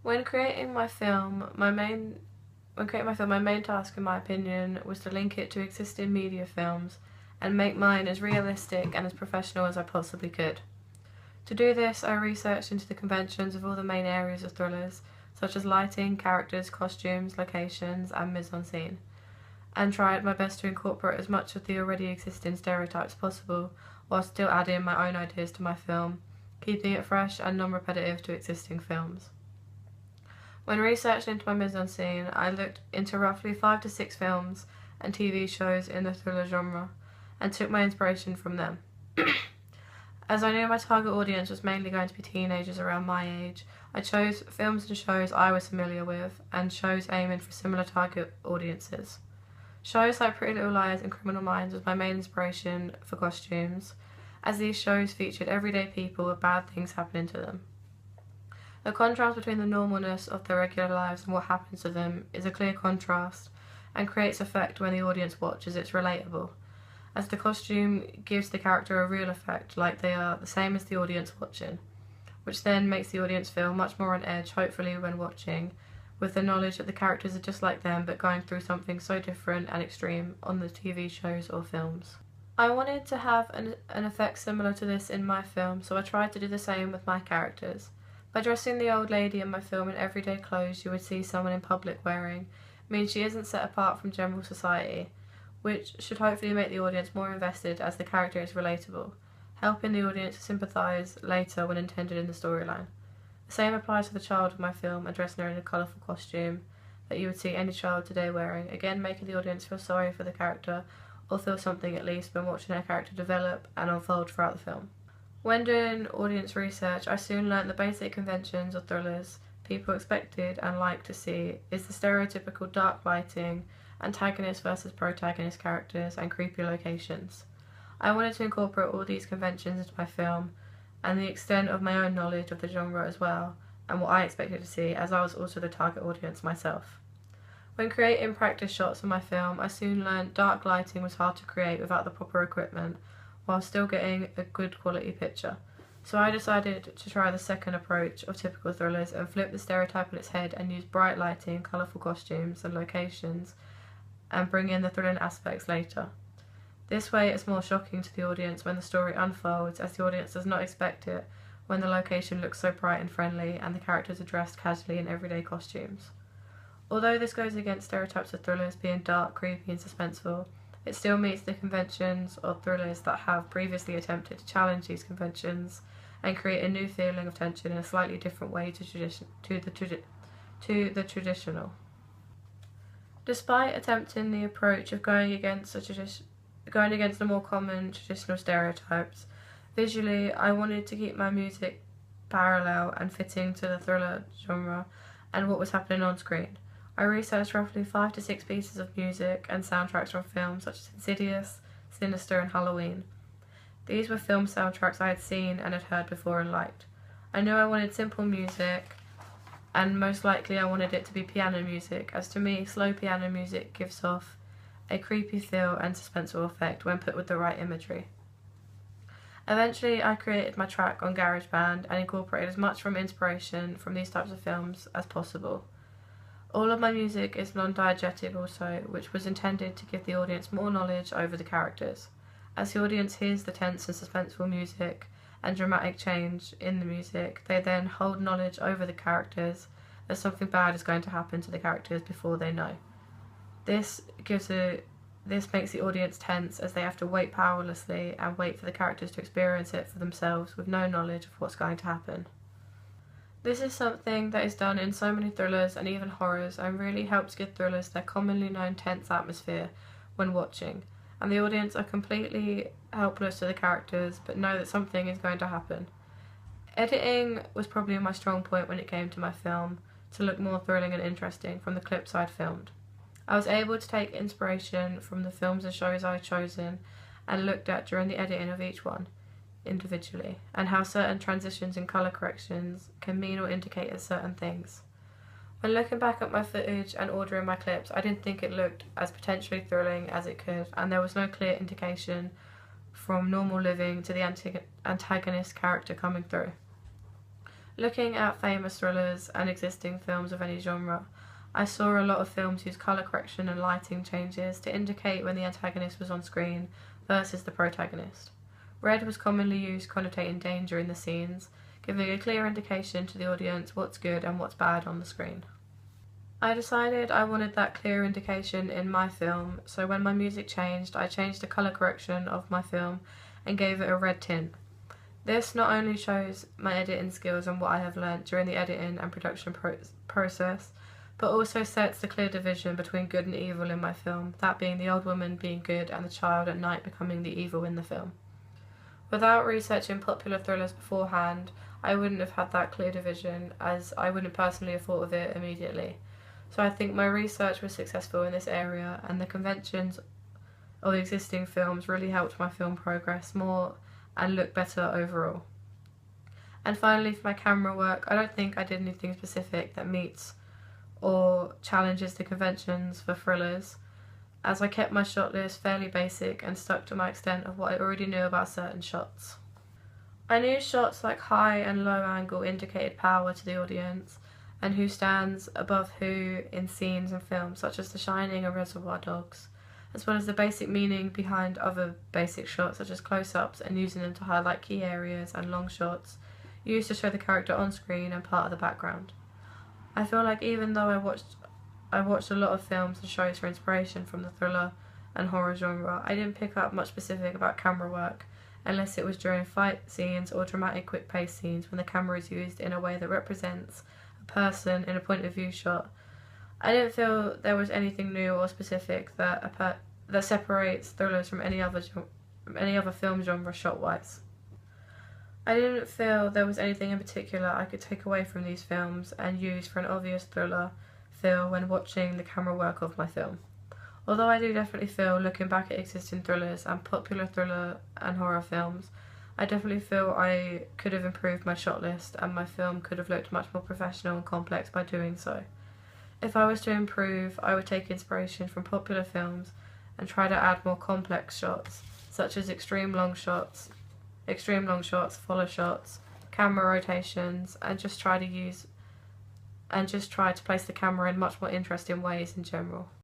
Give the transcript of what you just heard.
When creating my film, my main task, in my opinion, was to link it to existing media films and make mine as realistic and as professional as I possibly could. To do this, I researched into the conventions of all the main areas of thrillers, such as lighting, characters, costumes, locations, and mise-en-scene, and tried my best to incorporate as much of the already existing stereotypes possible, while still adding my own ideas to my film, keeping it fresh and non-repetitive to existing films. When researching into my mise-en-scene, I looked into roughly 5 to 6 films and TV shows in the thriller genre, and took my inspiration from them. As I knew my target audience was mainly going to be teenagers around my age, I chose films and shows I was familiar with, and shows aiming for similar target audiences. Shows like Pretty Little Liars and Criminal Minds was my main inspiration for costumes, as these shows featured everyday people with bad things happening to them. The contrast between the normalness of their regular lives and what happens to them is a clear contrast, and creates effect when the audience watches. It's relatable, as the costume gives the character a real effect, like they are the same as the audience watching, which then makes the audience feel much more on edge, hopefully, when watching, with the knowledge that the characters are just like them but going through something so different and extreme on the TV shows or films. I wanted to have an effect similar to this in my film, so I tried to do the same with my characters. By dressing the old lady in my film in everyday clothes you would see someone in public wearing, means she isn't set apart from general society, which should hopefully make the audience more invested as the character is relatable, helping the audience to sympathise later when intended in the storyline. The same applies to the child of my film, addressing her in a colourful costume that you would see any child today wearing, again making the audience feel sorry for the character, or feel something at least when watching her character develop and unfold throughout the film. When doing audience research, I soon learnt the basic conventions of thrillers people expected and like to see is the stereotypical dark lighting, antagonist versus protagonist characters, and creepy locations. I wanted to incorporate all these conventions into my film, and the extent of my own knowledge of the genre as well, and what I expected to see, as I was also the target audience myself. When creating practice shots for my film, I soon learned dark lighting was hard to create without the proper equipment, while still getting a good quality picture. So I decided to try the second approach of typical thrillers and flip the stereotype on its head and use bright lighting, colourful costumes and locations, and bring in the thrilling aspects later. This way it's more shocking to the audience when the story unfolds, as the audience does not expect it when the location looks so bright and friendly and the characters are dressed casually in everyday costumes. Although this goes against stereotypes of thrillers being dark, creepy and suspenseful, it still meets the conventions of thrillers that have previously attempted to challenge these conventions and create a new feeling of tension in a slightly different way to the traditional. Despite attempting the approach of going against the more common traditional stereotypes, visually I wanted to keep my music parallel and fitting to the thriller genre and what was happening on screen. I researched roughly 5 to 6 pieces of music and soundtracks from films such as Insidious, Sinister and Halloween. These were film soundtracks I had seen and had heard before and liked. I knew I wanted simple music, and most likely I wanted it to be piano music, as to me slow piano music gives off a creepy feel and suspenseful effect when put with the right imagery. Eventually I created my track on GarageBand and incorporated as much from inspiration from these types of films as possible. All of my music is non-diegetic also, which was intended to give the audience more knowledge over the characters. As the audience hears the tense and suspenseful music and dramatic change in the music, they then hold knowledge over the characters that something bad is going to happen to the characters before they know. This makes the audience tense, as they have to wait powerlessly and wait for the characters to experience it for themselves with no knowledge of what's going to happen. This is something that is done in so many thrillers and even horrors, and really helps give thrillers their commonly known tense atmosphere when watching, and the audience are completely helpless to the characters but know that something is going to happen. Editing was probably my strong point when it came to my film, to look more thrilling and interesting from the clips I'd filmed. I was able to take inspiration from the films and shows I had chosen and looked at during the editing of each one individually, and how certain transitions and colour corrections can mean or indicate certain things. When looking back at my footage and ordering my clips, I didn't think it looked as potentially thrilling as it could, and there was no clear indication from normal living to the antagonist character coming through. Looking at famous thrillers and existing films of any genre, I saw a lot of films use colour correction and lighting changes to indicate when the antagonist was on screen versus the protagonist. Red was commonly used connotating danger in the scenes, giving a clear indication to the audience what's good and what's bad on the screen. I decided I wanted that clear indication in my film, so when my music changed, I changed the colour correction of my film and gave it a red tint. This not only shows my editing skills and what I have learnt during the editing and production process, but also sets the clear division between good and evil in my film, that being the old woman being good and the child at night becoming the evil in the film. Without researching popular thrillers beforehand, I wouldn't have had that clear division, as I wouldn't personally have thought of it immediately. So I think my research was successful in this area, and the conventions of the existing films really helped my film progress more and look better overall. And finally, for my camera work, I don't think I did anything specific that meets or challenges the conventions for thrillers, as I kept my shot list fairly basic and stuck to my extent of what I already knew about certain shots. I knew shots like high and low angle indicated power to the audience, and who stands above who in scenes and films such as The Shining and Reservoir Dogs, as well as the basic meaning behind other basic shots such as close-ups and using them to highlight key areas, and long shots used to show the character on screen and part of the background. I feel like even though I watched a lot of films and shows for inspiration from the thriller and horror genre, I didn't pick up much specific about camera work unless it was during fight scenes or dramatic quick-paced scenes when the camera is used in a way that represents a person in a point of view shot. I didn't feel there was anything new or specific that separates thrillers from any other film genre shot-wise. I didn't feel there was anything in particular I could take away from these films and use for an obvious thriller feel when watching the camera work of my film. Although I do definitely feel, looking back at existing thrillers and popular thriller and horror films, I definitely feel I could have improved my shot list and my film could have looked much more professional and complex by doing so. If I was to improve, I would take inspiration from popular films and try to add more complex shots, such as extreme long shots, follow shots, camera rotations, and just try to place the camera in much more interesting ways in general.